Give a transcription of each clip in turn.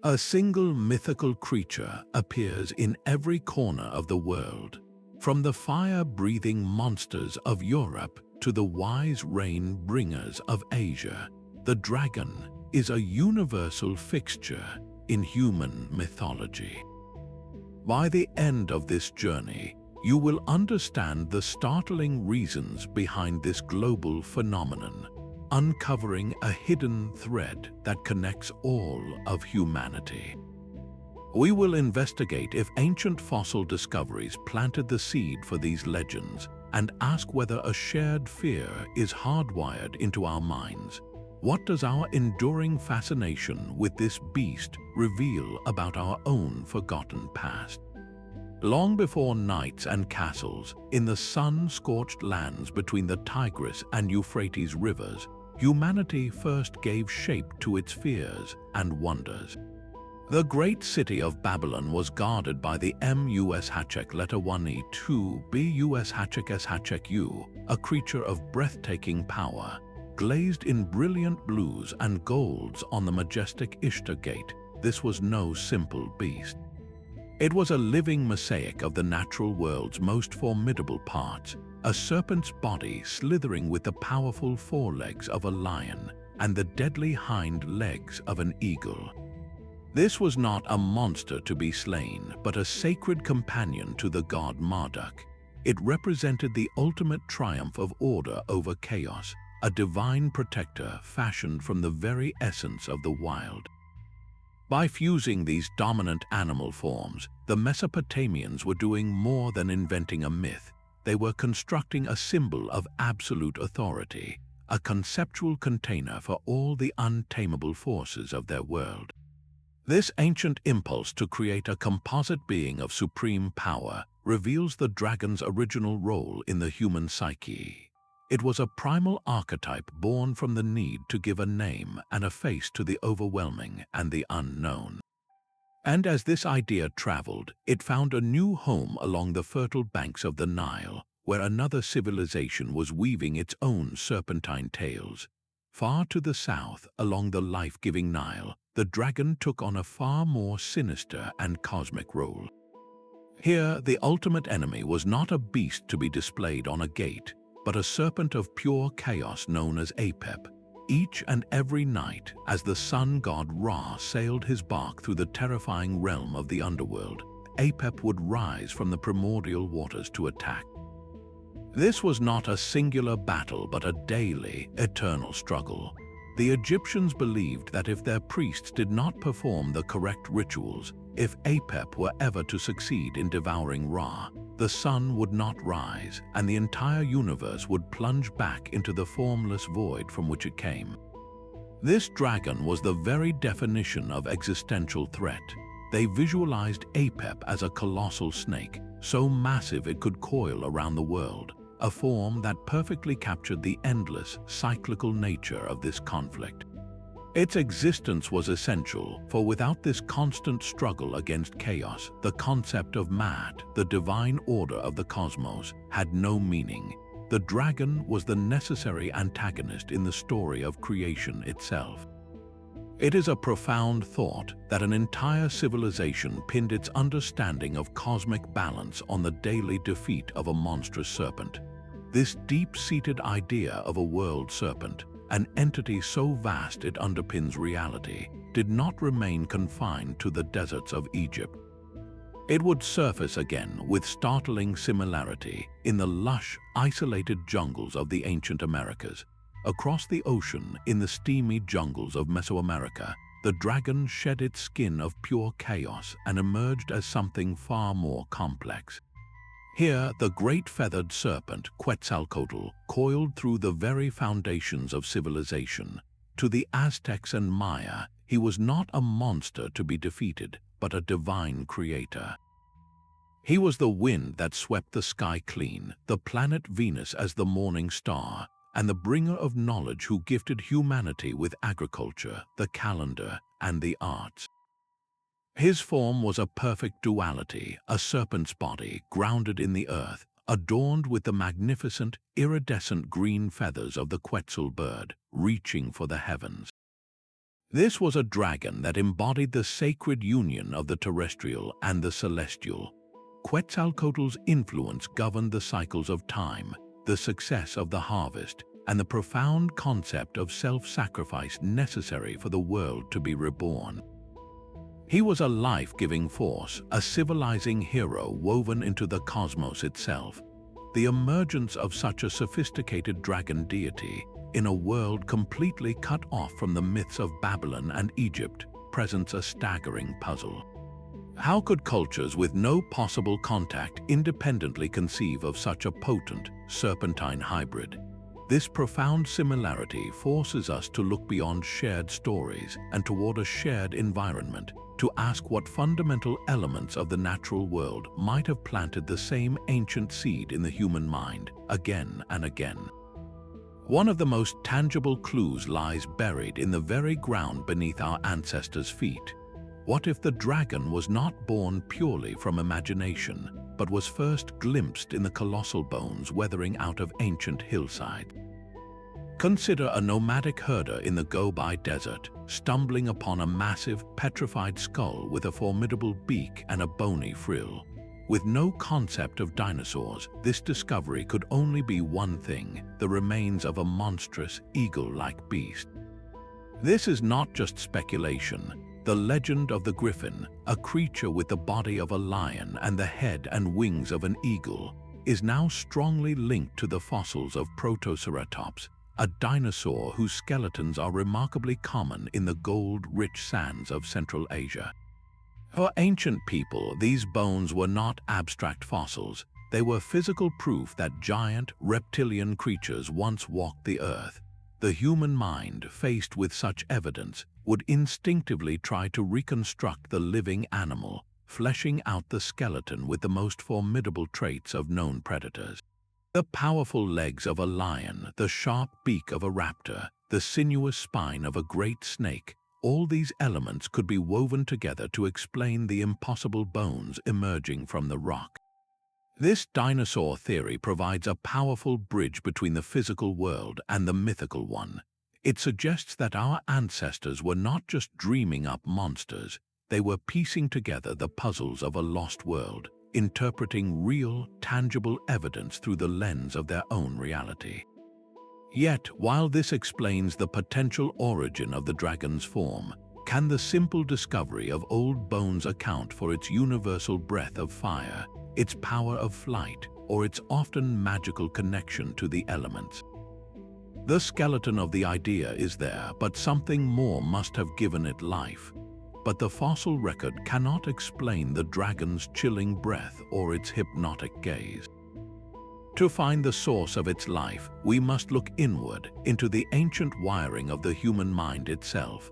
A single mythical creature appears in every corner of the world, from the fire-breathing monsters of Europe to the wise rain-bringers of Asia. The dragon is a universal fixture in human mythology. By the end of this journey, you will understand the startling reasons behind this global phenomenon, uncovering a hidden thread that connects all of humanity. We will investigate if ancient fossil discoveries planted the seed for these legends and ask whether a shared fear is hardwired into our minds. What does our enduring fascination with this beast reveal about our own forgotten past? Long before knights and castles, in the sun-scorched lands between the Tigris and Euphrates rivers, humanity first gave shape to its fears and wonders. The great city of Babylon was guarded by the Mushachek letter 1e 2 Bushachek, a creature of breathtaking power, glazed in brilliant blues and golds on the majestic Ishtar Gate. This was no simple beast. It was a living mosaic of the natural world's most formidable parts, a serpent's body slithering with the powerful forelegs of a lion and the deadly hind legs of an eagle. This was not a monster to be slain, but a sacred companion to the god Marduk. It represented the ultimate triumph of order over chaos, a divine protector fashioned from the very essence of the wild. By fusing these dominant animal forms, the Mesopotamians were doing more than inventing a myth. They were constructing a symbol of absolute authority, a conceptual container for all the untamable forces of their world. This ancient impulse to create a composite being of supreme power reveals the dragon's original role in the human psyche. It was a primal archetype born from the need to give a name and a face to the overwhelming and the unknown. And as this idea traveled, it found a new home along the fertile banks of the Nile, where another civilization was weaving its own serpentine tales. Far to the south, along the life-giving Nile, the dragon took on a far more sinister and cosmic role. Here, the ultimate enemy was not a beast to be displayed on a gate, but a serpent of pure chaos known as Apep. Each and every night, as the sun god Ra sailed his bark through the terrifying realm of the underworld, Apep would rise from the primordial waters to attack. This was not a singular battle, but a daily, eternal struggle. The Egyptians believed that if their priests did not perform the correct rituals, if Apep were ever to succeed in devouring Ra, the sun would not rise, and the entire universe would plunge back into the formless void from which it came. This dragon was the very definition of existential threat. They visualized Apep as a colossal snake, so massive it could coil around the world, a form that perfectly captured the endless, cyclical nature of this conflict. Its existence was essential, for without this constant struggle against chaos, the concept of Maat, the divine order of the cosmos, had no meaning. The dragon was the necessary antagonist in the story of creation itself. It is a profound thought that an entire civilization pinned its understanding of cosmic balance on the daily defeat of a monstrous serpent. This deep-seated idea of a world serpent, an entity so vast it underpins reality, did not remain confined to the deserts of Egypt. It would surface again with startling similarity in the lush, isolated jungles of the ancient Americas. Across the ocean, in the steamy jungles of Mesoamerica, the dragon shed its skin of pure chaos and emerged as something far more complex. Here, the great feathered serpent, Quetzalcoatl, coiled through the very foundations of civilization. To the Aztecs and Maya, he was not a monster to be defeated, but a divine creator. He was the wind that swept the sky clean, the planet Venus as the morning star, and the bringer of knowledge who gifted humanity with agriculture, the calendar, and the arts. His form was a perfect duality, a serpent's body grounded in the earth, adorned with the magnificent, iridescent green feathers of the Quetzal bird, reaching for the heavens. This was a dragon that embodied the sacred union of the terrestrial and the celestial. Quetzalcoatl's influence governed the cycles of time, the success of the harvest, and the profound concept of self-sacrifice necessary for the world to be reborn. He was a life-giving force, a civilizing hero woven into the cosmos itself. The emergence of such a sophisticated dragon deity in a world completely cut off from the myths of Babylon and Egypt presents a staggering puzzle. How could cultures with no possible contact independently conceive of such a potent, serpentine hybrid? This profound similarity forces us to look beyond shared stories and toward a shared environment, to ask what fundamental elements of the natural world might have planted the same ancient seed in the human mind, again and again. One of the most tangible clues lies buried in the very ground beneath our ancestors' feet. What if the dragon was not born purely from imagination, but was first glimpsed in the colossal bones weathering out of ancient hillsides? Consider a nomadic herder in the Gobi Desert, stumbling upon a massive, petrified skull with a formidable beak and a bony frill. With no concept of dinosaurs, this discovery could only be one thing: the remains of a monstrous, eagle-like beast. This is not just speculation. The legend of the griffin, a creature with the body of a lion and the head and wings of an eagle, is now strongly linked to the fossils of Protoceratops, a dinosaur whose skeletons are remarkably common in the gold-rich sands of Central Asia. For ancient people, these bones were not abstract fossils. They were physical proof that giant, reptilian creatures once walked the earth. The human mind, faced with such evidence, would instinctively try to reconstruct the living animal, fleshing out the skeleton with the most formidable traits of known predators. The powerful legs of a lion, the sharp beak of a raptor, the sinuous spine of a great snake, all these elements could be woven together to explain the impossible bones emerging from the rock. This dinosaur theory provides a powerful bridge between the physical world and the mythical one. It suggests that our ancestors were not just dreaming up monsters, they were piecing together the puzzles of a lost world, interpreting real, tangible evidence through the lens of their own reality. Yet, while this explains the potential origin of the dragon's form, can the simple discovery of old bones account for its universal breath of fire, its power of flight, or its often magical connection to the elements? The skeleton of the idea is there, but something more must have given it life. But the fossil record cannot explain the dragon's chilling breath or its hypnotic gaze. To find the source of its life, we must look inward into the ancient wiring of the human mind itself.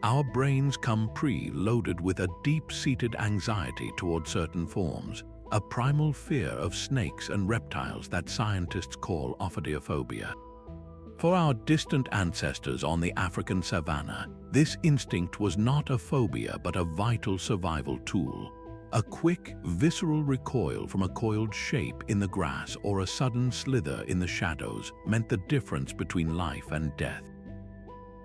Our brains come pre-loaded with a deep-seated anxiety toward certain forms, a primal fear of snakes and reptiles that scientists call ophidiophobia. For our distant ancestors on the African savanna, this instinct was not a phobia but a vital survival tool. A quick, visceral recoil from a coiled shape in the grass or a sudden slither in the shadows meant the difference between life and death.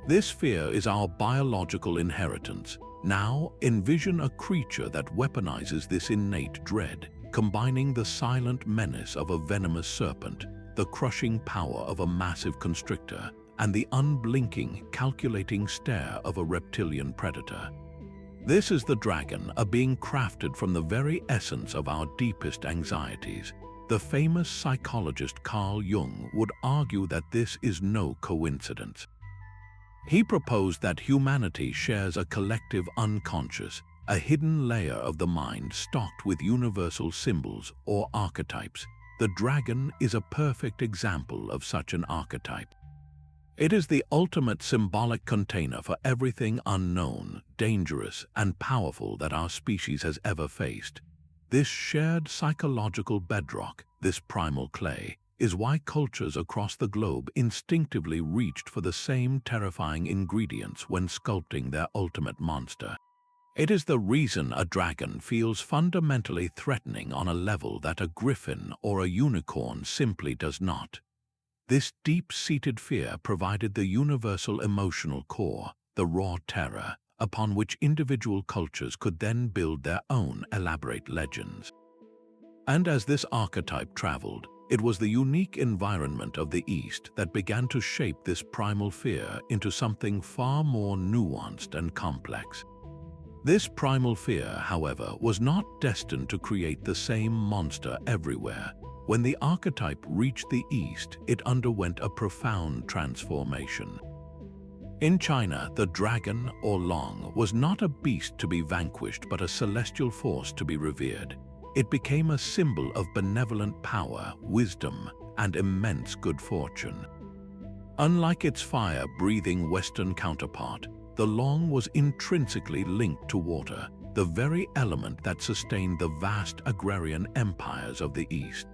This fear is our biological inheritance. Now, envision a creature that weaponizes this innate dread, combining the silent menace of a venomous serpent, the crushing power of a massive constrictor, and the unblinking, calculating stare of a reptilian predator. This is the dragon, a being crafted from the very essence of our deepest anxieties. The famous psychologist Carl Jung would argue that this is no coincidence. He proposed that humanity shares a collective unconscious, a hidden layer of the mind stocked with universal symbols or archetypes. The dragon is a perfect example of such an archetype. It is the ultimate symbolic container for everything unknown, dangerous, and powerful that our species has ever faced. This shared psychological bedrock, this primal clay, is why cultures across the globe instinctively reached for the same terrifying ingredients when sculpting their ultimate monster. It is the reason a dragon feels fundamentally threatening on a level that a griffin or a unicorn simply does not. This deep-seated fear provided the universal emotional core, the raw terror, upon which individual cultures could then build their own elaborate legends. And as this archetype traveled, it was the unique environment of the East that began to shape this primal fear into something far more nuanced and complex. This primal fear, however, was not destined to create the same monster everywhere. When the archetype reached the East, it underwent a profound transformation. In China, the dragon, or long, was not a beast to be vanquished but a celestial force to be revered. It became a symbol of benevolent power, wisdom, and immense good fortune. Unlike its fire-breathing Western counterpart, the long was intrinsically linked to water, the very element that sustained the vast agrarian empires of the East.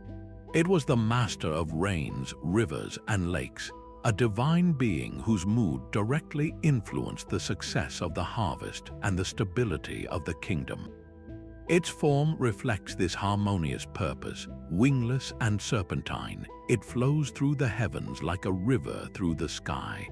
It was the master of rains, rivers, and lakes, a divine being whose mood directly influenced the success of the harvest and the stability of the kingdom. Its form reflects this harmonious purpose. Wingless and serpentine, it flows through the heavens like a river through the sky.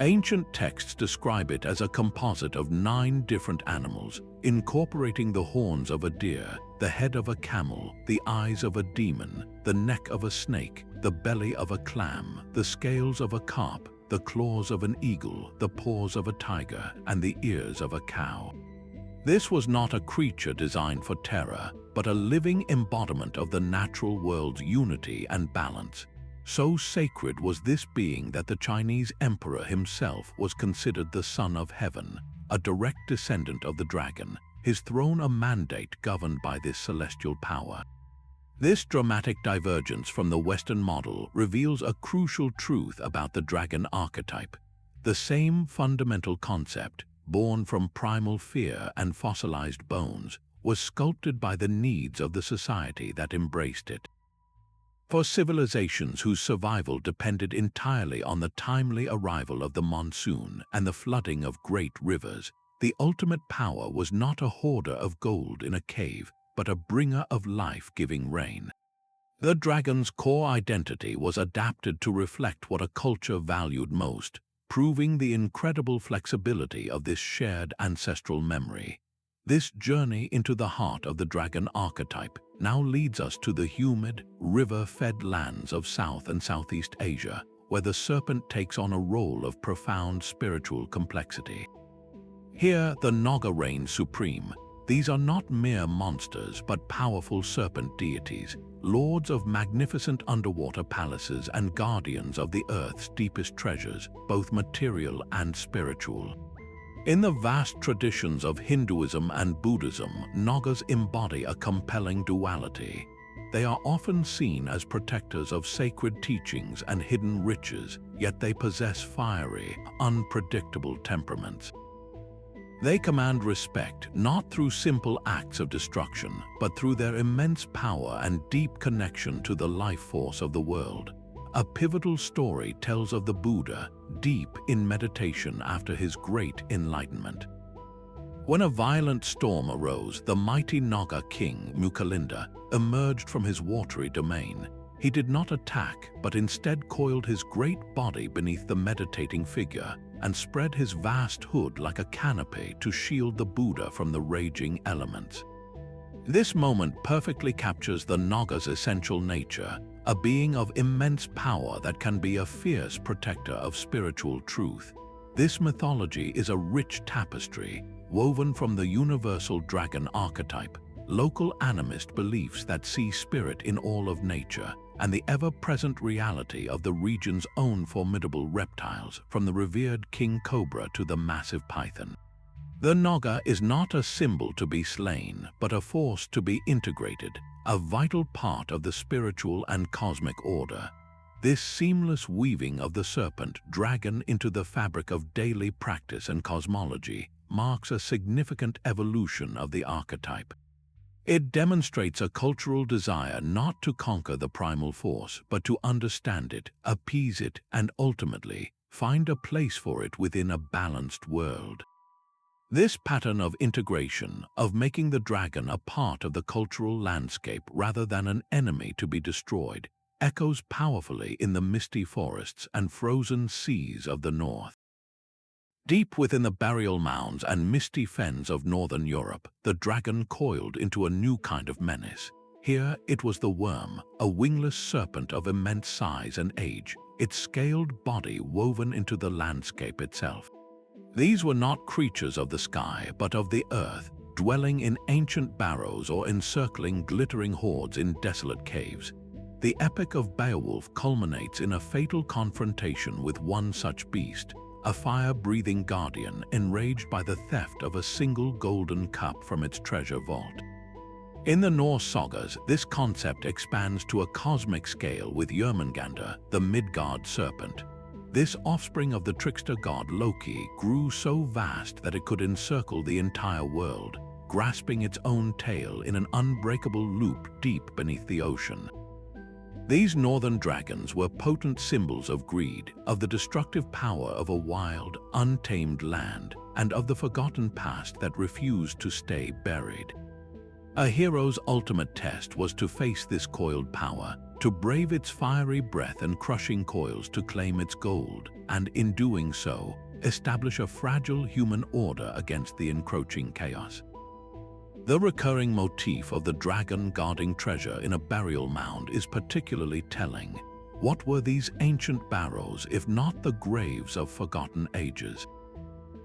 Ancient texts describe it as a composite of 9 different animals, incorporating the horns of a deer, the head of a camel, the eyes of a demon, the neck of a snake, the belly of a clam, the scales of a carp, the claws of an eagle, the paws of a tiger, and the ears of a cow. This was not a creature designed for terror, but a living embodiment of the natural world's unity and balance. So sacred was this being that the Chinese emperor himself was considered the son of heaven, a direct descendant of the dragon, his throne a mandate governed by this celestial power. This dramatic divergence from the Western model reveals a crucial truth about the dragon archetype. The same fundamental concept, born from primal fear and fossilized bones, was sculpted by the needs of the society that embraced it. For civilizations whose survival depended entirely on the timely arrival of the monsoon and the flooding of great rivers, the ultimate power was not a hoarder of gold in a cave, but a bringer of life-giving rain. The dragon's core identity was adapted to reflect what a culture valued most, proving the incredible flexibility of this shared ancestral memory. This journey into the heart of the dragon archetype now leads us to the humid, river-fed lands of South and Southeast Asia, where the serpent takes on a role of profound spiritual complexity. Here, the Naga reign supreme. These are not mere monsters, but powerful serpent deities, lords of magnificent underwater palaces and guardians of the Earth's deepest treasures, both material and spiritual. In the vast traditions of Hinduism and Buddhism, Nagas embody a compelling duality. They are often seen as protectors of sacred teachings and hidden riches, yet they possess fiery, unpredictable temperaments. They command respect not through simple acts of destruction, but through their immense power and deep connection to the life force of the world. A pivotal story tells of the Buddha, deep in meditation after his great enlightenment. When a violent storm arose, the mighty Naga king, Mukalinda, emerged from his watery domain. He did not attack, but instead coiled his great body beneath the meditating figure and spread his vast hood like a canopy to shield the Buddha from the raging elements. This moment perfectly captures the Naga's essential nature, a being of immense power that can be a fierce protector of spiritual truth. This mythology is a rich tapestry, woven from the universal dragon archetype, local animist beliefs that see spirit in all of nature, and the ever-present reality of the region's own formidable reptiles, from the revered king cobra to the massive python. The Naga is not a symbol to be slain, but a force to be integrated, a vital part of the spiritual and cosmic order. This seamless weaving of the serpent dragon into the fabric of daily practice and cosmology marks a significant evolution of the archetype. It demonstrates a cultural desire not to conquer the primal force, but to understand it, appease it, and ultimately find a place for it within a balanced world. This pattern of integration, of making the dragon a part of the cultural landscape rather than an enemy to be destroyed, echoes powerfully in the misty forests and frozen seas of the north. Deep within the burial mounds and misty fens of northern Europe, the dragon coiled into a new kind of menace. Here it was the worm, a wingless serpent of immense size and age, its scaled body woven into the landscape itself. These were not creatures of the sky, but of the earth, dwelling in ancient barrows or encircling glittering hordes in desolate caves. The epic of Beowulf culminates in a fatal confrontation with one such beast, a fire-breathing guardian enraged by the theft of a single golden cup from its treasure vault. In the Norse sagas, this concept expands to a cosmic scale with Jörmungandr, the Midgard serpent. This offspring of the trickster god Loki grew so vast that it could encircle the entire world, grasping its own tail in an unbreakable loop deep beneath the ocean. These northern dragons were potent symbols of greed, of the destructive power of a wild, untamed land, and of the forgotten past that refused to stay buried. A hero's ultimate test was to face this coiled power, to brave its fiery breath and crushing coils to claim its gold, and in doing so, establish a fragile human order against the encroaching chaos. The recurring motif of the dragon guarding treasure in a burial mound is particularly telling. What were these ancient barrows if not the graves of forgotten ages?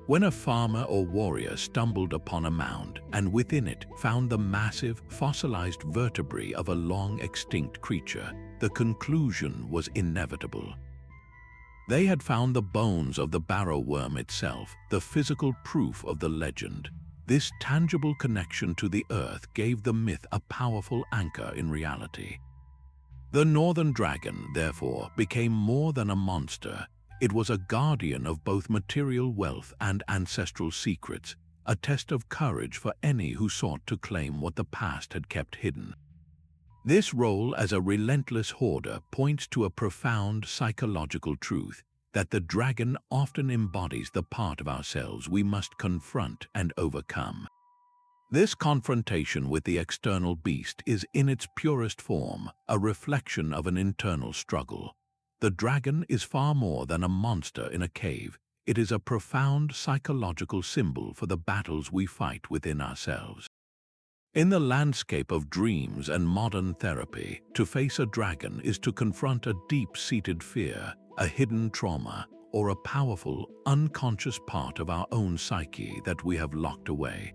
When a farmer or warrior stumbled upon a mound and within it found the massive, fossilized vertebrae of a long-extinct creature, the conclusion was inevitable. They had found the bones of the barrow worm itself, the physical proof of the legend. This tangible connection to the earth gave the myth a powerful anchor in reality. The northern dragon, therefore, became more than a monster. It was a guardian of both material wealth and ancestral secrets, a test of courage for any who sought to claim what the past had kept hidden. This role as a relentless hoarder points to a profound psychological truth, that the dragon often embodies the part of ourselves we must confront and overcome. This confrontation with the external beast is in its purest form a reflection of an internal struggle. The dragon is far more than a monster in a cave. It is a profound psychological symbol for the battles we fight within ourselves. In the landscape of dreams and modern therapy, to face a dragon is to confront a deep-seated fear, a hidden trauma, or a powerful, unconscious part of our own psyche that we have locked away.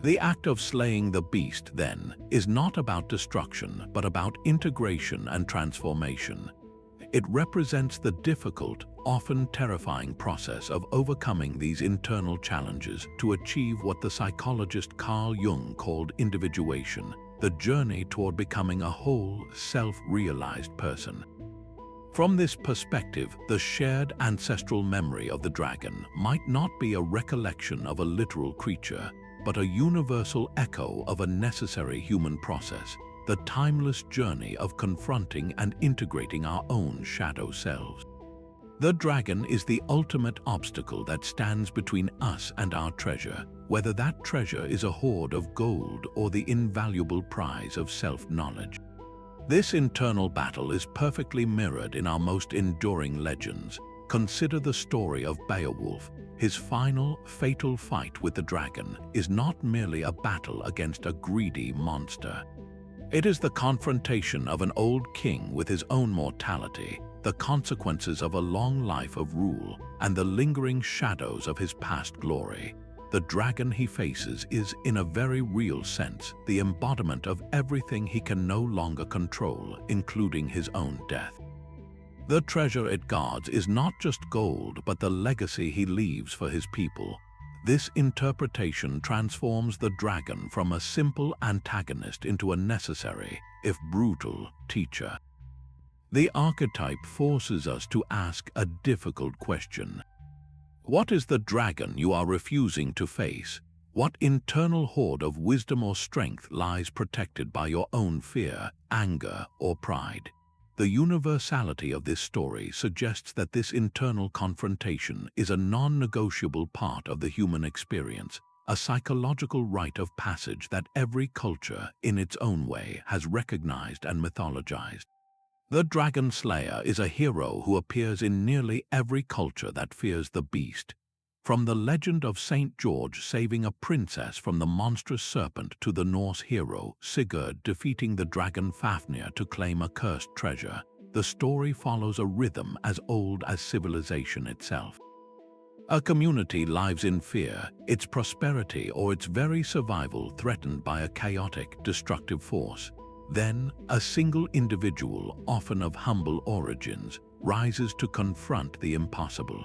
The act of slaying the beast, then, is not about destruction, but about integration and transformation. It represents the difficult, often terrifying process of overcoming these internal challenges to achieve what the psychologist Carl Jung called individuation, the journey toward becoming a whole, self-realized person. From this perspective, the shared ancestral memory of the dragon might not be a recollection of a literal creature, but a universal echo of a necessary human process, the timeless journey of confronting and integrating our own shadow selves. The dragon is the ultimate obstacle that stands between us and our treasure, whether that treasure is a hoard of gold or the invaluable prize of self-knowledge. This internal battle is perfectly mirrored in our most enduring legends. Consider the story of Beowulf. His final, fatal fight with the dragon is not merely a battle against a greedy monster. It is the confrontation of an old king with his own mortality, the consequences of a long life of rule, and the lingering shadows of his past glory. The dragon he faces is, in a very real sense, the embodiment of everything he can no longer control, including his own death. The treasure it guards is not just gold, but the legacy he leaves for his people. This interpretation transforms the dragon from a simple antagonist into a necessary, if brutal, teacher. The archetype forces us to ask a difficult question. What is the dragon you are refusing to face? What internal hoard of wisdom or strength lies protected by your own fear, anger, or pride? The universality of this story suggests that this internal confrontation is a non-negotiable part of the human experience, a psychological rite of passage that every culture, in its own way, has recognized and mythologized. The Dragon Slayer is a hero who appears in nearly every culture that fears the beast. From the legend of Saint George saving a princess from the monstrous serpent to the Norse hero Sigurd defeating the dragon Fafnir to claim a cursed treasure, the story follows a rhythm as old as civilization itself. A community lives in fear, its prosperity or its very survival threatened by a chaotic, destructive force. Then, a single individual, often of humble origins, rises to confront the impossible.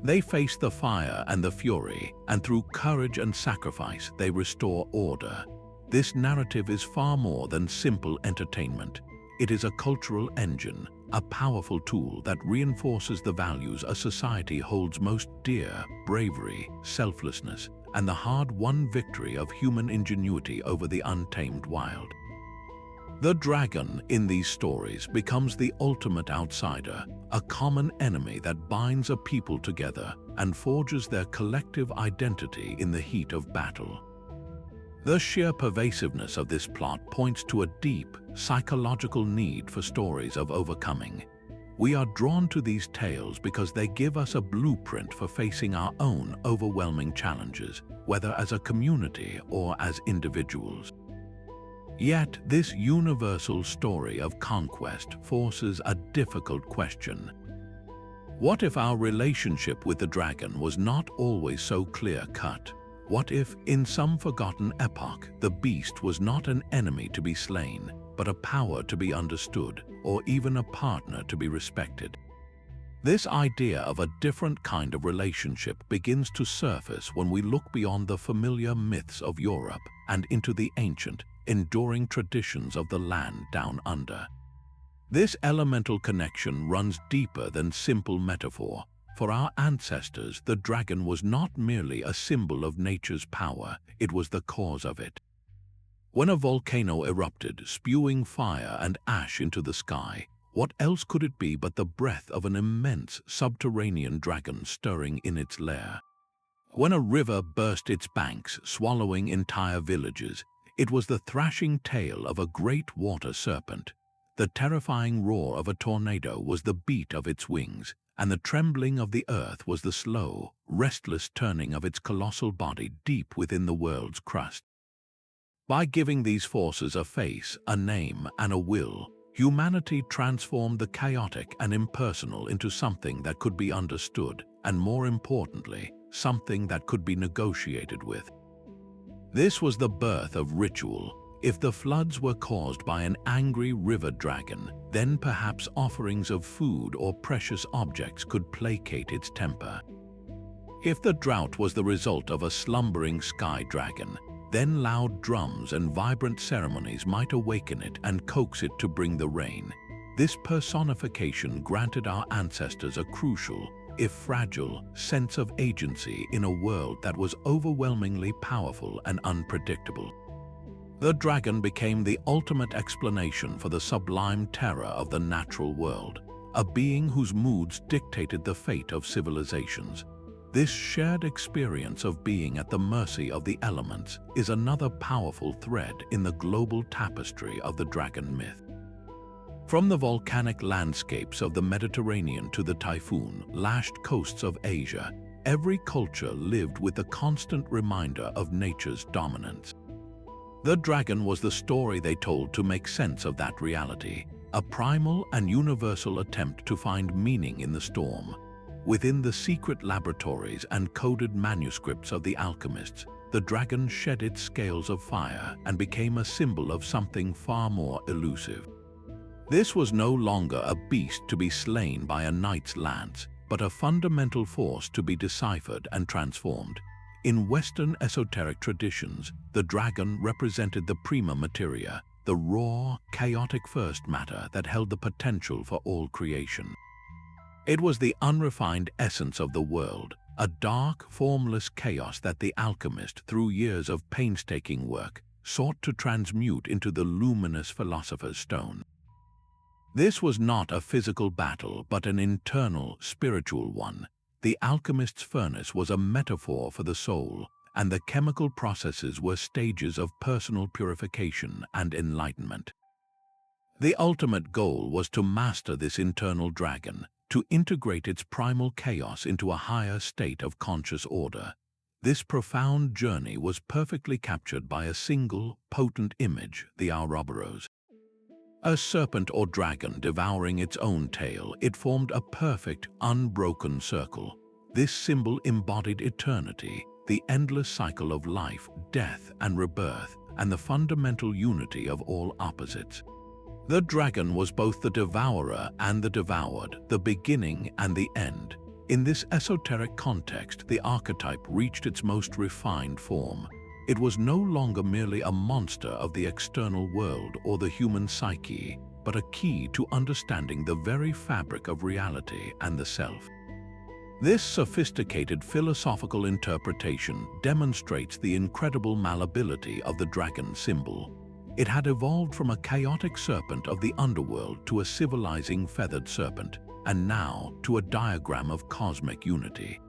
They face the fire and the fury, and through courage and sacrifice they restore order. This narrative is far more than simple entertainment. It is a cultural engine, a powerful tool that reinforces the values a society holds most dear: bravery, selflessness, and the hard-won victory of human ingenuity over the untamed wild. The dragon in these stories becomes the ultimate outsider, a common enemy that binds a people together and forges their collective identity in the heat of battle. The sheer pervasiveness of this plot points to a deep, psychological need for stories of overcoming. We are drawn to these tales because they give us a blueprint for facing our own overwhelming challenges, whether as a community or as individuals. Yet, this universal story of conquest forces a difficult question. What if our relationship with the dragon was not always so clear-cut? What if, in some forgotten epoch, the beast was not an enemy to be slain, but a power to be understood, or even a partner to be respected? This idea of a different kind of relationship begins to surface when we look beyond the familiar myths of Europe and into the ancient, enduring traditions of the land down under. This elemental connection runs deeper than simple metaphor. For our ancestors, the dragon was not merely a symbol of nature's power, it was the cause of it. When a volcano erupted, spewing fire and ash into the sky, what else could it be but the breath of an immense subterranean dragon stirring in its lair? When a river burst its banks, swallowing entire villages, it was the thrashing tail of a great water serpent. The terrifying roar of a tornado was the beat of its wings, and the trembling of the earth was the slow, restless turning of its colossal body deep within the world's crust. By giving these forces a face, a name, and a will, humanity transformed the chaotic and impersonal into something that could be understood, and more importantly, something that could be negotiated with. This was the birth of ritual. If the floods were caused by an angry river dragon, then perhaps offerings of food or precious objects could placate its temper. If the drought was the result of a slumbering sky dragon, then loud drums and vibrant ceremonies might awaken it and coax it to bring the rain. This personification granted our ancestors a crucial, if fragile, sense of agency in a world that was overwhelmingly powerful and unpredictable. The dragon became the ultimate explanation for the sublime terror of the natural world, a being whose moods dictated the fate of civilizations. This shared experience of being at the mercy of the elements is another powerful thread in the global tapestry of the dragon myth. From the volcanic landscapes of the Mediterranean to the typhoon-lashed coasts of Asia, every culture lived with the constant reminder of nature's dominance. The dragon was the story they told to make sense of that reality, a primal and universal attempt to find meaning in the storm. Within the secret laboratories and coded manuscripts of the alchemists, the dragon shed its scales of fire and became a symbol of something far more elusive. This was no longer a beast to be slain by a knight's lance, but a fundamental force to be deciphered and transformed. In Western esoteric traditions, the dragon represented the prima materia, the raw, chaotic first matter that held the potential for all creation. It was the unrefined essence of the world, a dark, formless chaos that the alchemist, through years of painstaking work, sought to transmute into the luminous philosopher's stone. This was not a physical battle, but an internal, spiritual one. The alchemist's furnace was a metaphor for the soul, and the chemical processes were stages of personal purification and enlightenment. The ultimate goal was to master this internal dragon, to integrate its primal chaos into a higher state of conscious order. This profound journey was perfectly captured by a single, potent image, the Ouroboros. A serpent or dragon devouring its own tail, it formed a perfect, unbroken circle. This symbol embodied eternity, the endless cycle of life, death, and rebirth, and the fundamental unity of all opposites. The dragon was both the devourer and the devoured, the beginning and the end. In this esoteric context, the archetype reached its most refined form. It was no longer merely a monster of the external world or the human psyche, but a key to understanding the very fabric of reality and the self. This sophisticated philosophical interpretation demonstrates the incredible malleability of the dragon symbol. It had evolved from a chaotic serpent of the underworld to a civilizing feathered serpent, and now to a diagram of cosmic unity.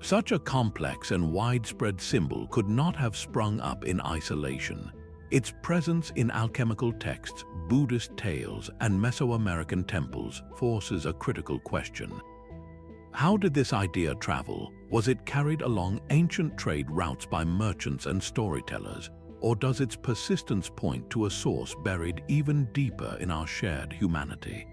Such a complex and widespread symbol could not have sprung up in isolation. Its presence in alchemical texts, Buddhist tales, and Mesoamerican temples forces a critical question. How did this idea travel? Was it carried along ancient trade routes by merchants and storytellers? Or does its persistence point to a source buried even deeper in our shared humanity?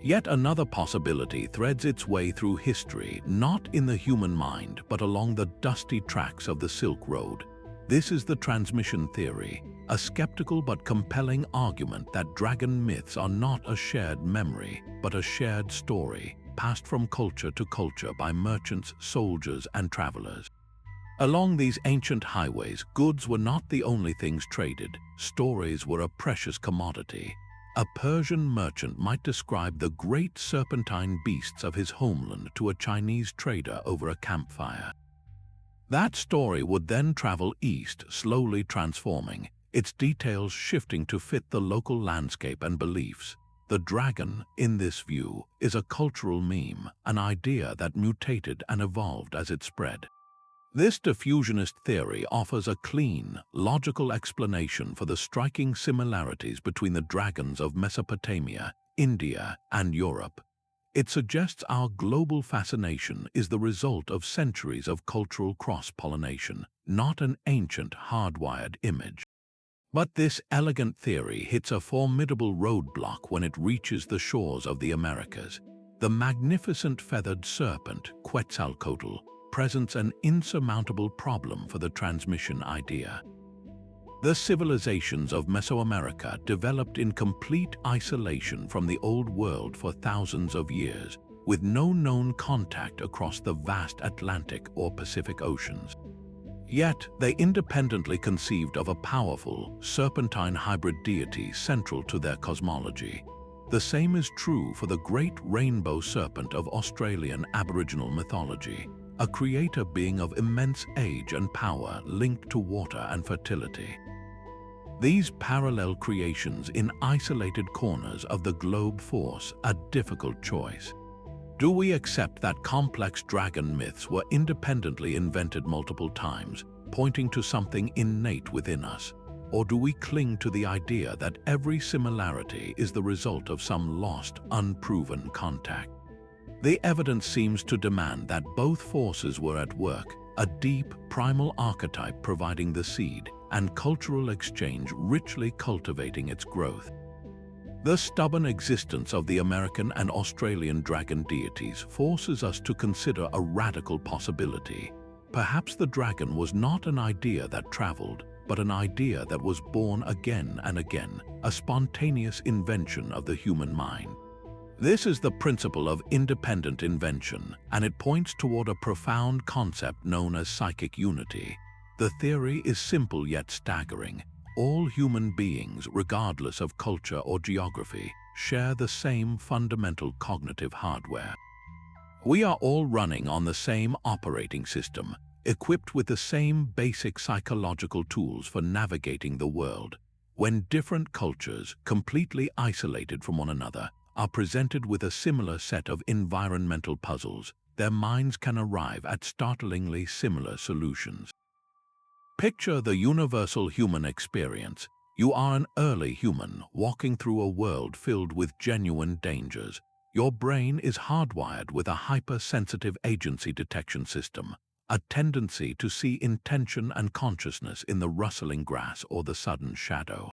Yet another possibility threads its way through history, not in the human mind, but along the dusty tracks of the Silk Road. This is the transmission theory, a skeptical but compelling argument that dragon myths are not a shared memory, but a shared story, passed from culture to culture by merchants, soldiers, and travelers. Along these ancient highways, goods were not the only things traded. Stories were a precious commodity. A Persian merchant might describe the great serpentine beasts of his homeland to a Chinese trader over a campfire. That story would then travel east, slowly transforming, its details shifting to fit the local landscape and beliefs. The dragon, in this view, is a cultural meme, an idea that mutated and evolved as it spread. This diffusionist theory offers a clean, logical explanation for the striking similarities between the dragons of Mesopotamia, India, and Europe. It suggests our global fascination is the result of centuries of cultural cross-pollination, not an ancient, hardwired image. But this elegant theory hits a formidable roadblock when it reaches the shores of the Americas. The magnificent feathered serpent, Quetzalcoatl, presents an insurmountable problem for the transmission idea. The civilizations of Mesoamerica developed in complete isolation from the Old World for thousands of years, with no known contact across the vast Atlantic or Pacific Oceans. Yet, they independently conceived of a powerful, serpentine hybrid deity central to their cosmology. The same is true for the great rainbow serpent of Australian Aboriginal mythology, a creator being of immense age and power linked to water and fertility. These parallel creations in isolated corners of the globe force a difficult choice. Do we accept that complex dragon myths were independently invented multiple times, pointing to something innate within us? Or do we cling to the idea that every similarity is the result of some lost, unproven contact? The evidence seems to demand that both forces were at work, a deep, primal archetype providing the seed, and cultural exchange richly cultivating its growth. The stubborn existence of the American and Australian dragon deities forces us to consider a radical possibility. Perhaps the dragon was not an idea that traveled, but an idea that was born again and again, a spontaneous invention of the human mind. This is the principle of independent invention, and it points toward a profound concept known as psychic unity. The theory is simple yet staggering. All human beings, regardless of culture or geography, share the same fundamental cognitive hardware. We are all running on the same operating system, equipped with the same basic psychological tools for navigating the world. When different cultures, completely isolated from one another, are presented with a similar set of environmental puzzles, their minds can arrive at startlingly similar solutions. Picture the universal human experience. You are an early human walking through a world filled with genuine dangers. Your brain is hardwired with a hypersensitive agency detection system, a tendency to see intention and consciousness in the rustling grass or the sudden shadow.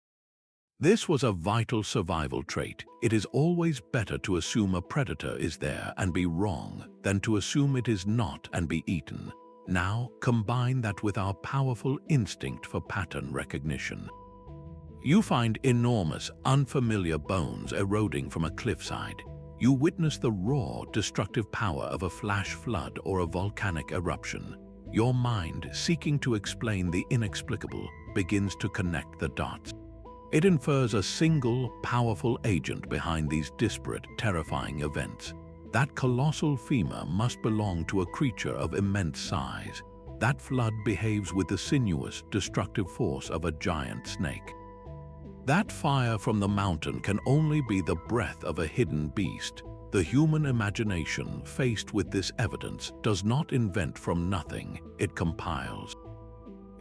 This was a vital survival trait. It is always better to assume a predator is there and be wrong than to assume it is not and be eaten. Now, combine that with our powerful instinct for pattern recognition. You find enormous, unfamiliar bones eroding from a cliffside. You witness the raw, destructive power of a flash flood or a volcanic eruption. Your mind, seeking to explain the inexplicable, begins to connect the dots. It infers a single, powerful agent behind these disparate, terrifying events. That colossal femur must belong to a creature of immense size. That flood behaves with the sinuous, destructive force of a giant snake. That fire from the mountain can only be the breath of a hidden beast. The human imagination, faced with this evidence, does not invent from nothing, it compiles.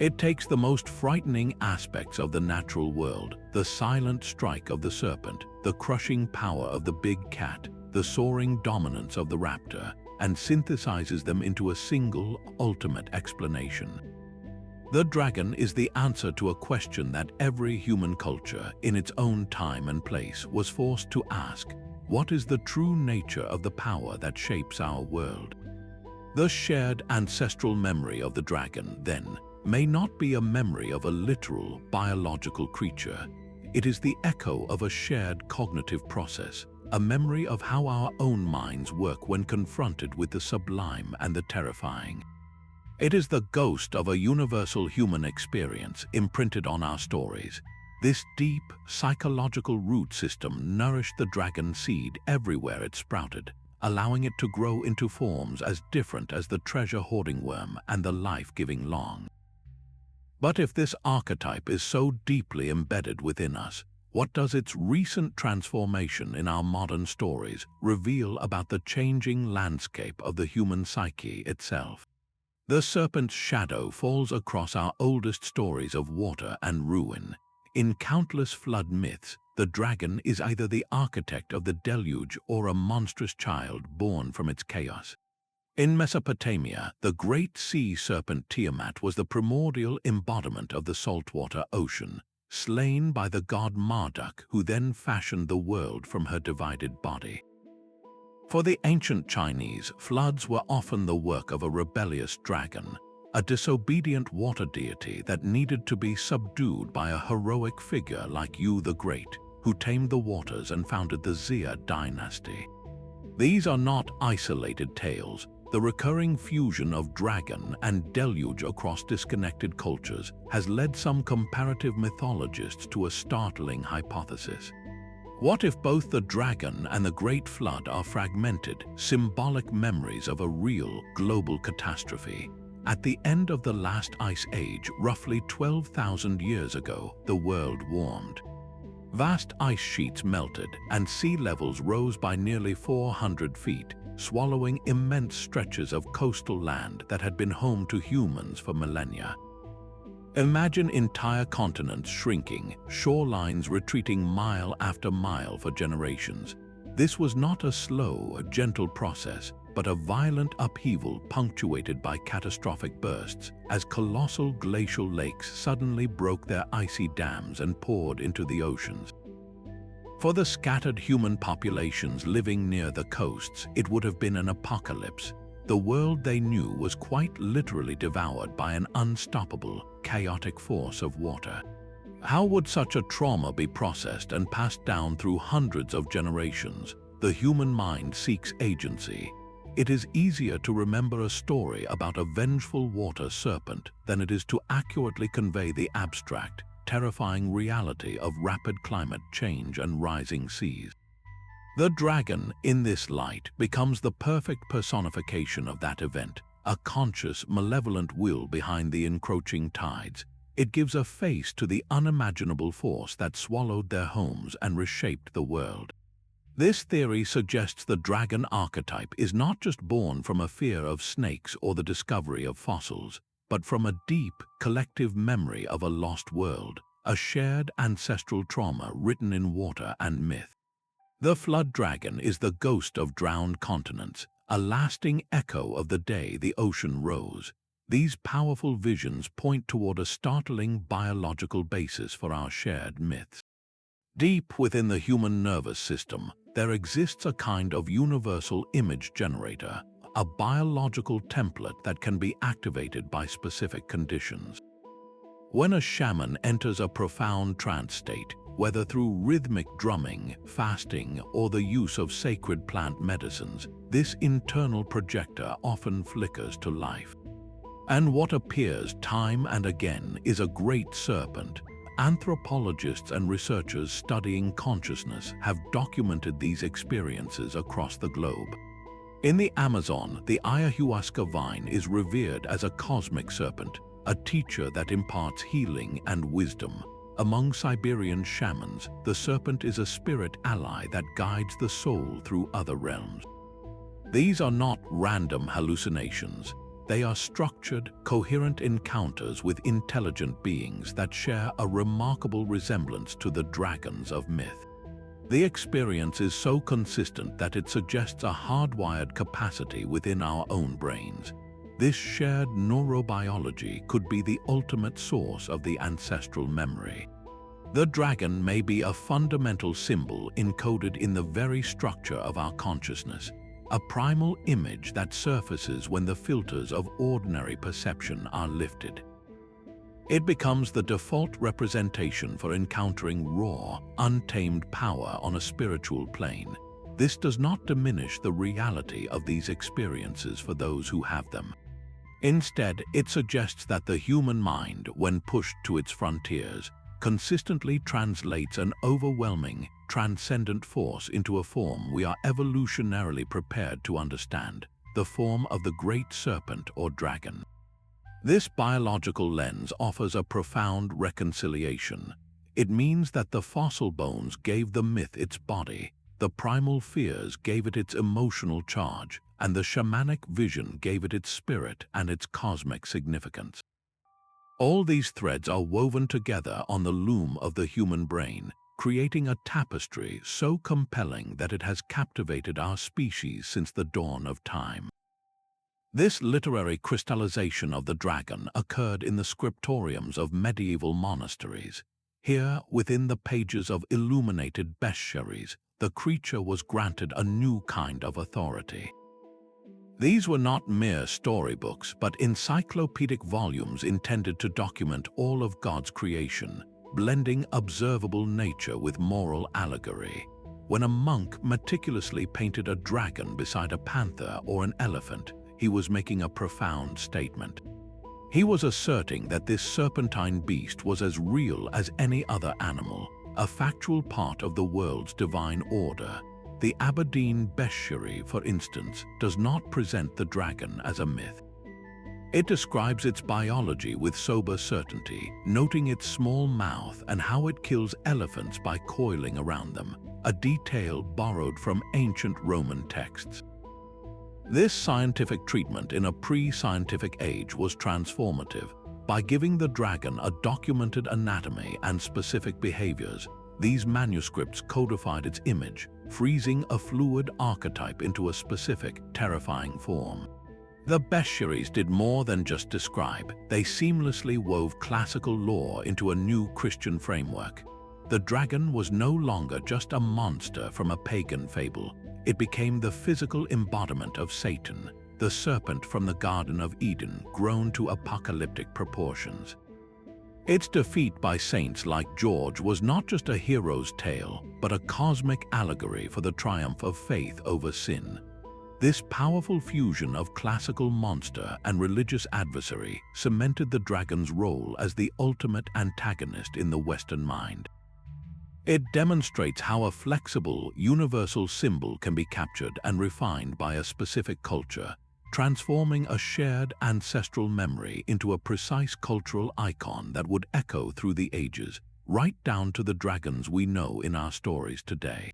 It takes the most frightening aspects of the natural world, the silent strike of the serpent, the crushing power of the big cat, the soaring dominance of the raptor, and synthesizes them into a single, ultimate explanation. The dragon is the answer to a question that every human culture, in its own time and place, was forced to ask: what is the true nature of the power that shapes our world? The shared ancestral memory of the dragon, then, may not be a memory of a literal, biological creature. It is the echo of a shared cognitive process, a memory of how our own minds work when confronted with the sublime and the terrifying. It is the ghost of a universal human experience imprinted on our stories. This deep, psychological root system nourished the dragon seed everywhere it sprouted, allowing it to grow into forms as different as the treasure-hoarding worm and the life-giving long. But if this archetype is so deeply embedded within us, what does its recent transformation in our modern stories reveal about the changing landscape of the human psyche itself? The serpent's shadow falls across our oldest stories of water and ruin. In countless flood myths, the dragon is either the architect of the deluge or a monstrous child born from its chaos. In Mesopotamia, the great sea serpent Tiamat was the primordial embodiment of the saltwater ocean, slain by the god Marduk, who then fashioned the world from her divided body. For the ancient Chinese, floods were often the work of a rebellious dragon, a disobedient water deity that needed to be subdued by a heroic figure like Yu the Great, who tamed the waters and founded the Xia dynasty. These are not isolated tales. The recurring fusion of dragon and deluge across disconnected cultures has led some comparative mythologists to a startling hypothesis. What if both the dragon and the Great Flood are fragmented, symbolic memories of a real, global catastrophe? At the end of the last ice age, roughly 12,000 years ago, the world warmed. Vast ice sheets melted, and sea levels rose by nearly 400 feet, swallowing immense stretches of coastal land that had been home to humans for millennia. Imagine entire continents shrinking, shorelines retreating mile after mile for generations. This was not a slow, gentle process, but a violent upheaval punctuated by catastrophic bursts, as colossal glacial lakes suddenly broke their icy dams and poured into the oceans. For the scattered human populations living near the coasts, it would have been an apocalypse. The world they knew was quite literally devoured by an unstoppable, chaotic force of water. How would such a trauma be processed and passed down through hundreds of generations? The human mind seeks agency. It is easier to remember a story about a vengeful water serpent than it is to accurately convey the abstract, terrifying reality of rapid climate change and rising seas. The dragon, in this light, becomes the perfect personification of that event, a conscious, malevolent will behind the encroaching tides. It gives a face to the unimaginable force that swallowed their homes and reshaped the world. This theory suggests the dragon archetype is not just born from a fear of snakes or the discovery of fossils, but from a deep, collective memory of a lost world, a shared ancestral trauma written in water and myth. The flood dragon is the ghost of drowned continents, a lasting echo of the day the ocean rose. These powerful visions point toward a startling biological basis for our shared myths. Deep within the human nervous system, there exists a kind of universal image generator, a biological template that can be activated by specific conditions. When a shaman enters a profound trance state, whether through rhythmic drumming, fasting, or the use of sacred plant medicines, this internal projector often flickers to life. And what appears time and again is a great serpent. Anthropologists and researchers studying consciousness have documented these experiences across the globe. In the Amazon, the ayahuasca vine is revered as a cosmic serpent, a teacher that imparts healing and wisdom. Among Siberian shamans, the serpent is a spirit ally that guides the soul through other realms. These are not random hallucinations. They are structured, coherent encounters with intelligent beings that share a remarkable resemblance to the dragons of myth. The experience is so consistent that it suggests a hardwired capacity within our own brains. This shared neurobiology could be the ultimate source of the ancestral memory. The dragon may be a fundamental symbol encoded in the very structure of our consciousness, a primal image that surfaces when the filters of ordinary perception are lifted. It becomes the default representation for encountering raw, untamed power on a spiritual plane. This does not diminish the reality of these experiences for those who have them. Instead, it suggests that the human mind, when pushed to its frontiers, consistently translates an overwhelming, transcendent force into a form we are evolutionarily prepared to understand, the form of the great serpent or dragon. This biological lens offers a profound reconciliation. It means that the fossil bones gave the myth its body, the primal fears gave it its emotional charge, and the shamanic vision gave it its spirit and its cosmic significance. All these threads are woven together on the loom of the human brain, creating a tapestry so compelling that it has captivated our species since the dawn of time. This literary crystallization of the dragon occurred in the scriptoriums of medieval monasteries. Here, within the pages of illuminated bestiaries, the creature was granted a new kind of authority. These were not mere storybooks, but encyclopedic volumes intended to document all of God's creation, blending observable nature with moral allegory. When a monk meticulously painted a dragon beside a panther or an elephant, he was making a profound statement. He was asserting that this serpentine beast was as real as any other animal, a factual part of the world's divine order. The Aberdeen Bestiary, for instance, does not present the dragon as a myth. It describes its biology with sober certainty, noting its small mouth and how it kills elephants by coiling around them, a detail borrowed from ancient Roman texts. This scientific treatment in a pre-scientific age was transformative. By giving the dragon a documented anatomy and specific behaviors, these manuscripts codified its image, freezing a fluid archetype into a specific, terrifying form. The bestiaries did more than just describe. They seamlessly wove classical lore into a new Christian framework. The dragon was no longer just a monster from a pagan fable. It became the physical embodiment of Satan, the serpent from the Garden of Eden, grown to apocalyptic proportions. Its defeat by saints like George was not just a hero's tale, but a cosmic allegory for the triumph of faith over sin. This powerful fusion of classical monster and religious adversary cemented the dragon's role as the ultimate antagonist in the Western mind. It demonstrates how a flexible, universal symbol can be captured and refined by a specific culture, transforming a shared ancestral memory into a precise cultural icon that would echo through the ages, right down to the dragons we know in our stories today.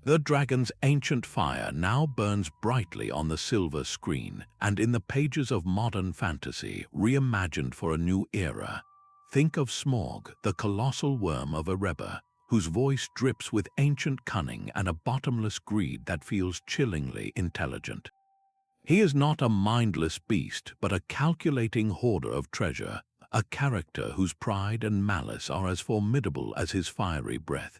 The dragon's ancient fire now burns brightly on the silver screen and in the pages of modern fantasy, reimagined for a new era. Think of Smaug, the colossal worm of Erebor, whose voice drips with ancient cunning and a bottomless greed that feels chillingly intelligent. He is not a mindless beast, but a calculating hoarder of treasure, a character whose pride and malice are as formidable as his fiery breath.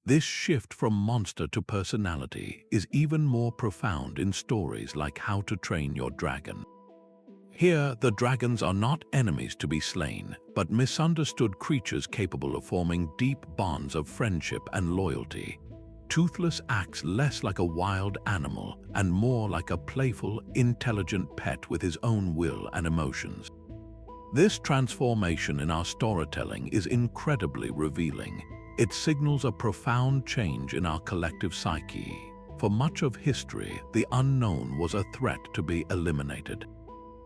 This shift from monster to personality is even more profound in stories like How to Train Your Dragon. Here, the dragons are not enemies to be slain, but misunderstood creatures capable of forming deep bonds of friendship and loyalty. Toothless acts less like a wild animal and more like a playful, intelligent pet with his own will and emotions. This transformation in our storytelling is incredibly revealing. It signals a profound change in our collective psyche. For much of history, the unknown was a threat to be eliminated.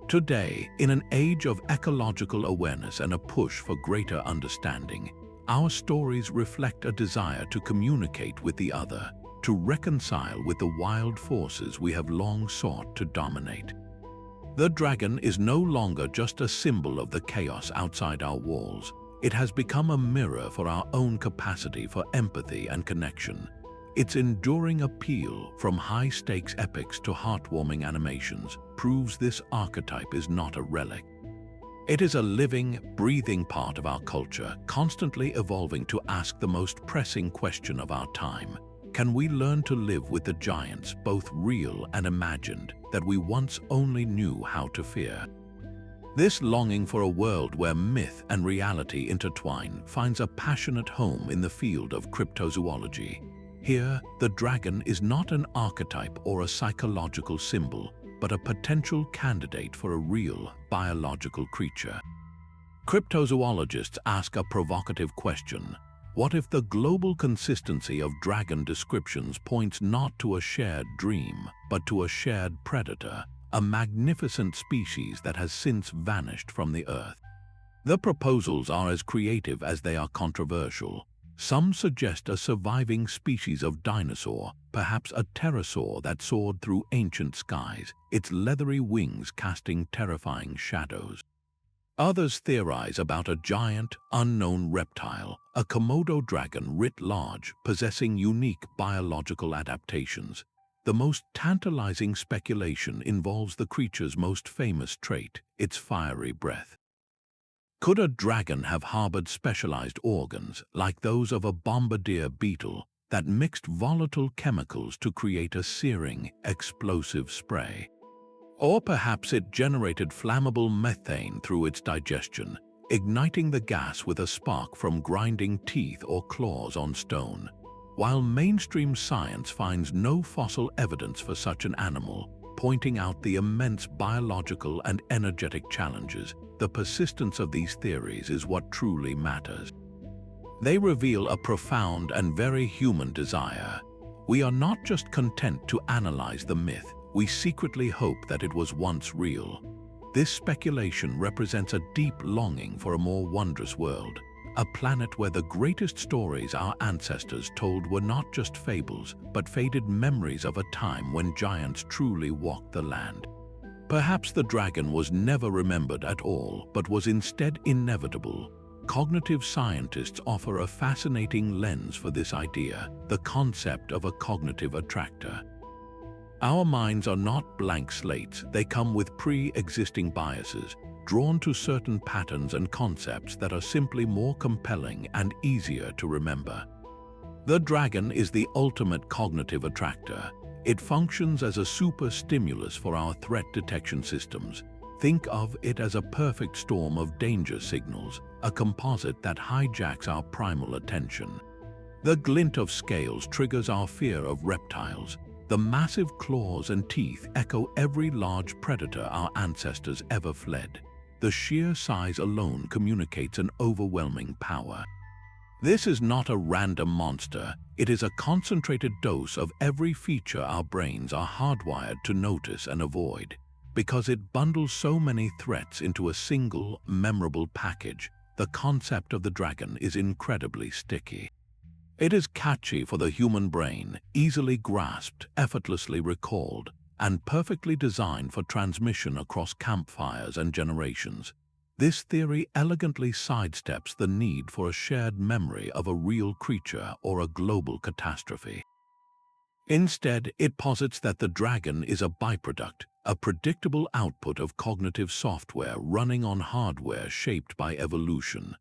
Today, in an age of ecological awareness and a push for greater understanding, our stories reflect a desire to communicate with the other, to reconcile with the wild forces we have long sought to dominate. The dragon is no longer just a symbol of the chaos outside our walls. It has become a mirror for our own capacity for empathy and connection. Its enduring appeal, from high-stakes epics to heartwarming animations, proves this archetype is not a relic. It is a living, breathing part of our culture, constantly evolving to ask the most pressing question of our time. Can we learn to live with the giants, both real and imagined, that we once only knew how to fear? This longing for a world where myth and reality intertwine finds a passionate home in the field of cryptozoology. Here, the dragon is not an archetype or a psychological symbol, but a potential candidate for a real, biological creature. Cryptozoologists ask a provocative question: what if the global consistency of dragon descriptions points not to a shared dream, but to a shared predator, a magnificent species that has since vanished from the Earth? The proposals are as creative as they are controversial. Some suggest a surviving species of dinosaur, perhaps a pterosaur that soared through ancient skies, its leathery wings casting terrifying shadows. Others theorize about a giant, unknown reptile, a Komodo dragon writ large, possessing unique biological adaptations. The most tantalizing speculation involves the creature's most famous trait, its fiery breath. Could a dragon have harbored specialized organs, like those of a bombardier beetle, that mixed volatile chemicals to create a searing, explosive spray? Or perhaps it generated flammable methane through its digestion, igniting the gas with a spark from grinding teeth or claws on stone. While mainstream science finds no fossil evidence for such an animal, pointing out the immense biological and energetic challenges, the persistence of these theories is what truly matters. They reveal a profound and very human desire. We are not just content to analyze the myth, we secretly hope that it was once real. This speculation represents a deep longing for a more wondrous world, a planet where the greatest stories our ancestors told were not just fables, but faded memories of a time when giants truly walked the land. Perhaps the dragon was never remembered at all, but was instead inevitable. Cognitive scientists offer a fascinating lens for this idea, the concept of a cognitive attractor. Our minds are not blank slates, they come with pre-existing biases, drawn to certain patterns and concepts that are simply more compelling and easier to remember. The dragon is the ultimate cognitive attractor. It functions as a super stimulus for our threat detection systems. Think of it as a perfect storm of danger signals, a composite that hijacks our primal attention. The glint of scales triggers our fear of reptiles. The massive claws and teeth echo every large predator our ancestors ever fled. The sheer size alone communicates an overwhelming power. This is not a random monster, it is a concentrated dose of every feature our brains are hardwired to notice and avoid. Because it bundles so many threats into a single, memorable package, the concept of the dragon is incredibly sticky. It is catchy for the human brain, easily grasped, effortlessly recalled, and perfectly designed for transmission across campfires and generations. This theory elegantly sidesteps the need for a shared memory of a real creature or a global catastrophe. Instead, it posits that the dragon is a byproduct, a predictable output of cognitive software running on hardware shaped by evolution.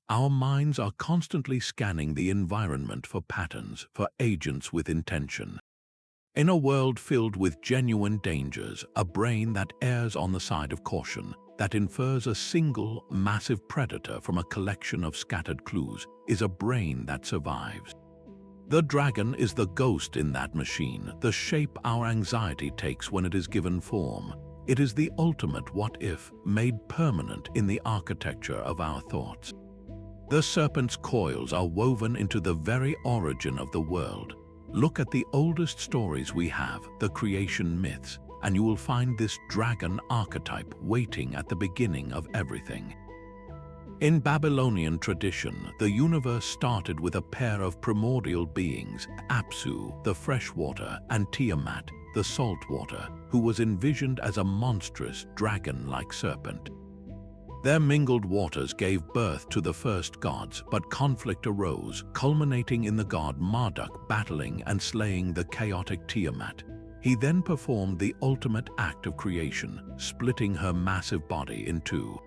Our minds are constantly scanning the environment for patterns, for agents with intention. In a world filled with genuine dangers, a brain that errs on the side of caution, that infers a single, massive predator from a collection of scattered clues, is a brain that survives. The dragon is the ghost in that machine, the shape our anxiety takes when it is given form. It is the ultimate what-if, made permanent in the architecture of our thoughts. The serpent's coils are woven into the very origin of the world. Look at the oldest stories we have, the creation myths, and you will find this dragon archetype waiting at the beginning of everything. In Babylonian tradition, the universe started with a pair of primordial beings, Apsu, the freshwater, and Tiamat, the saltwater, who was envisioned as a monstrous, dragon-like serpent. Their mingled waters gave birth to the first gods, but conflict arose, culminating in the god Marduk battling and slaying the chaotic Tiamat. He then performed the ultimate act of creation, splitting her massive body in two.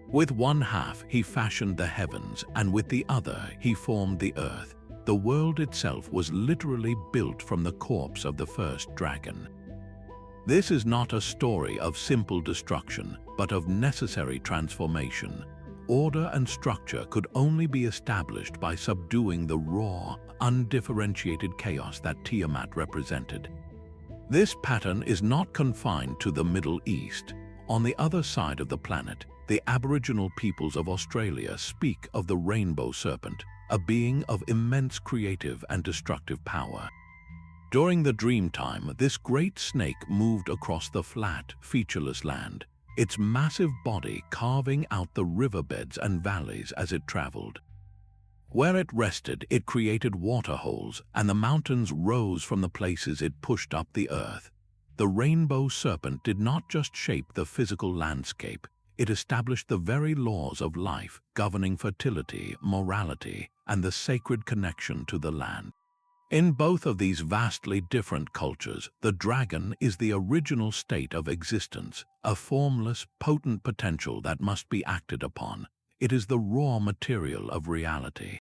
With one half, he fashioned the heavens, and with the other, he formed the earth. The world itself was literally built from the corpse of the first dragon. This is not a story of simple destruction, but of necessary transformation. Order and structure could only be established by subduing the raw, undifferentiated chaos that Tiamat represented. This pattern is not confined to the Middle East. On the other side of the planet, the Aboriginal peoples of Australia speak of the rainbow serpent, a being of immense creative and destructive power. During the dream time, this great snake moved across the flat, featureless land, its massive body carving out the riverbeds and valleys as it traveled. Where it rested, it created water holes, and the mountains rose from the places it pushed up the earth. The rainbow serpent did not just shape the physical landscape, it established the very laws of life, governing fertility, morality, and the sacred connection to the land. In both of these vastly different cultures, the dragon is the original state of existence, a formless, potent potential that must be acted upon. It is the raw material of reality.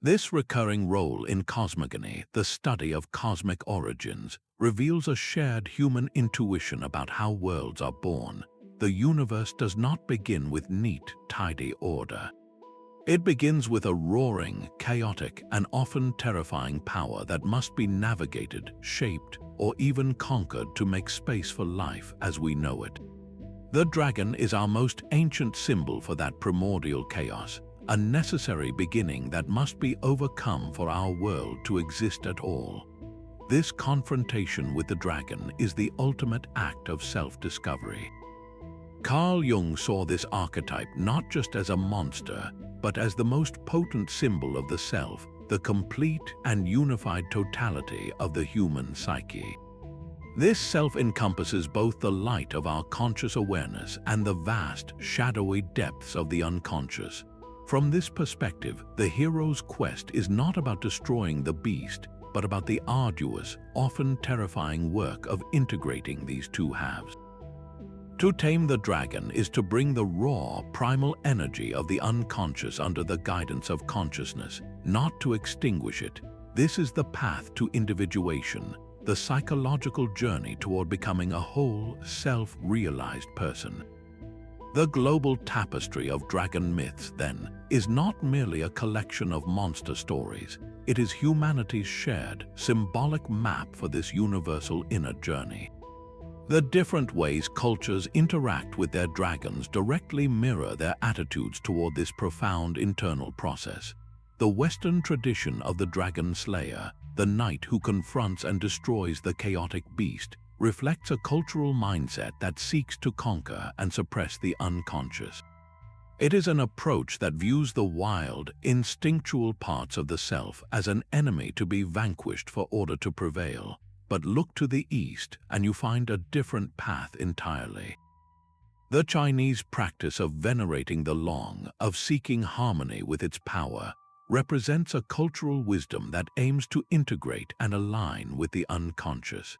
This recurring role in cosmogony, the study of cosmic origins, reveals a shared human intuition about how worlds are born. The universe does not begin with neat, tidy order. It begins with a roaring, chaotic, and often terrifying power that must be navigated, shaped, or even conquered to make space for life as we know it. The dragon is our most ancient symbol for that primordial chaos, a necessary beginning that must be overcome for our world to exist at all. This confrontation with the dragon is the ultimate act of self-discovery. Carl Jung saw this archetype not just as a monster, but as the most potent symbol of the self, the complete and unified totality of the human psyche. This self encompasses both the light of our conscious awareness and the vast, shadowy depths of the unconscious. From this perspective, the hero's quest is not about destroying the beast, but about the arduous, often terrifying work of integrating these two halves. To tame the dragon is to bring the raw, primal energy of the unconscious under the guidance of consciousness, not to extinguish it. This is the path to individuation, the psychological journey toward becoming a whole, self-realized person. The global tapestry of dragon myths, then, is not merely a collection of monster stories. It is humanity's shared, symbolic map for this universal inner journey. The different ways cultures interact with their dragons directly mirror their attitudes toward this profound internal process. The Western tradition of the dragon slayer, the knight who confronts and destroys the chaotic beast, reflects a cultural mindset that seeks to conquer and suppress the unconscious. It is an approach that views the wild, instinctual parts of the self as an enemy to be vanquished for order to prevail. But look to the east and you find a different path entirely. The Chinese practice of venerating the long, of seeking harmony with its power, represents a cultural wisdom that aims to integrate and align with the unconscious.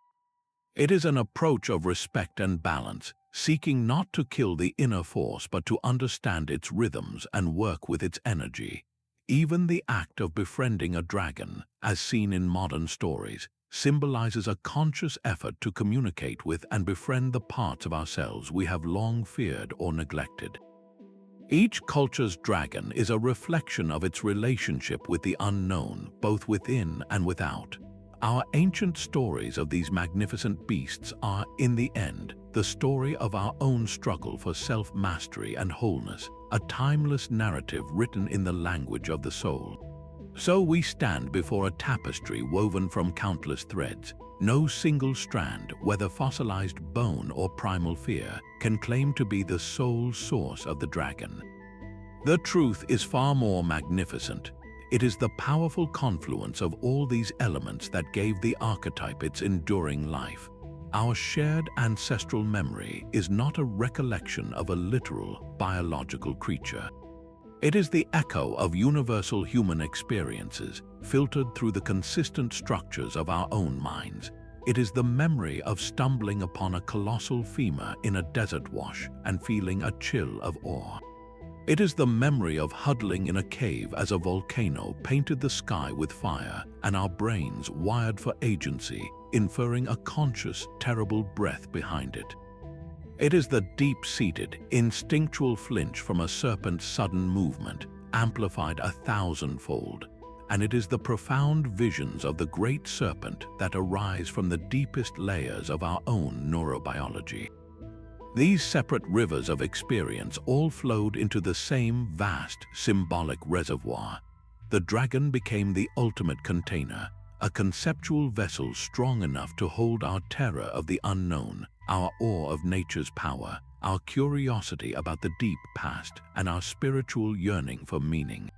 It is an approach of respect and balance, seeking not to kill the inner force but to understand its rhythms and work with its energy. Even the act of befriending a dragon, as seen in modern stories, symbolizes a conscious effort to communicate with and befriend the parts of ourselves we have long feared or neglected. Each culture's dragon is a reflection of its relationship with the unknown, both within and without. Our ancient stories of these magnificent beasts are, in the end, the story of our own struggle for self-mastery and wholeness, a timeless narrative written in the language of the soul. So we stand before a tapestry woven from countless threads. No single strand, whether fossilized bone or primal fear, can claim to be the sole source of the dragon. The truth is far more magnificent. It is the powerful confluence of all these elements that gave the archetype its enduring life. Our shared ancestral memory is not a recollection of a literal, biological creature. It is the echo of universal human experiences, filtered through the consistent structures of our own minds. It is the memory of stumbling upon a colossal femur in a desert wash and feeling a chill of awe. It is the memory of huddling in a cave as a volcano painted the sky with fire and our brains wired for agency, inferring a conscious, terrible breath behind it. It is the deep-seated, instinctual flinch from a serpent's sudden movement, amplified 1,000-fold. And it is the profound visions of the great serpent that arise from the deepest layers of our own neurobiology. These separate rivers of experience all flowed into the same vast, symbolic reservoir. The dragon became the ultimate container, a conceptual vessel strong enough to hold our terror of the unknown, our awe of nature's power, our curiosity about the deep past, and our spiritual yearning for meaning.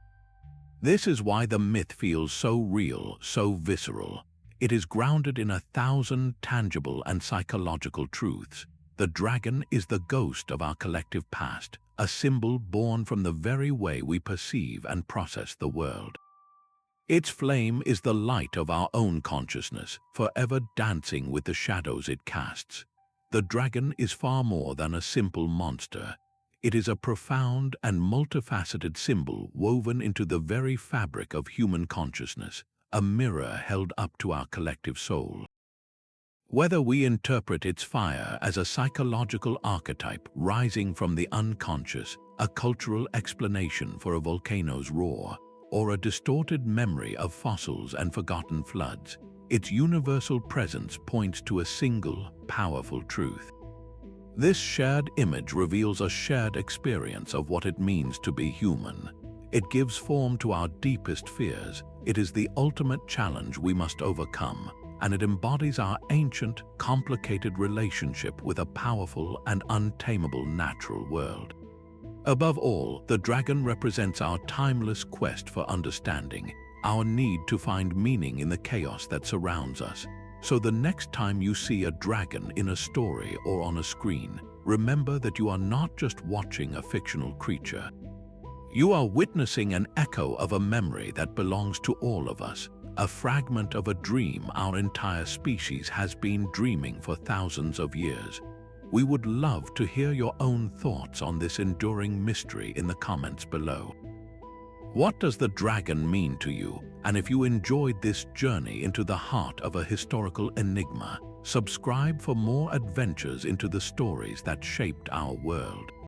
This is why the myth feels so real, so visceral. It is grounded in 1,000 tangible and psychological truths. The dragon is the ghost of our collective past, a symbol born from the very way we perceive and process the world. Its flame is the light of our own consciousness, forever dancing with the shadows it casts. The dragon is far more than a simple monster. It is a profound and multifaceted symbol woven into the very fabric of human consciousness, a mirror held up to our collective soul. Whether we interpret its fire as a psychological archetype rising from the unconscious, a cultural explanation for a volcano's roar, or a distorted memory of fossils and forgotten floods, its universal presence points to a single, powerful truth. This shared image reveals a shared experience of what it means to be human. It gives form to our deepest fears. It is the ultimate challenge we must overcome, and it embodies our ancient, complicated relationship with a powerful and untamable natural world. Above all, the dragon represents our timeless quest for understanding, our need to find meaning in the chaos that surrounds us. So the next time you see a dragon in a story or on a screen, remember that you are not just watching a fictional creature. You are witnessing an echo of a memory that belongs to all of us, a fragment of a dream our entire species has been dreaming for thousands of years. We would love to hear your own thoughts on this enduring mystery in the comments below. What does the dragon mean to you? And if you enjoyed this journey into the heart of a historical enigma, subscribe for more adventures into the stories that shaped our world.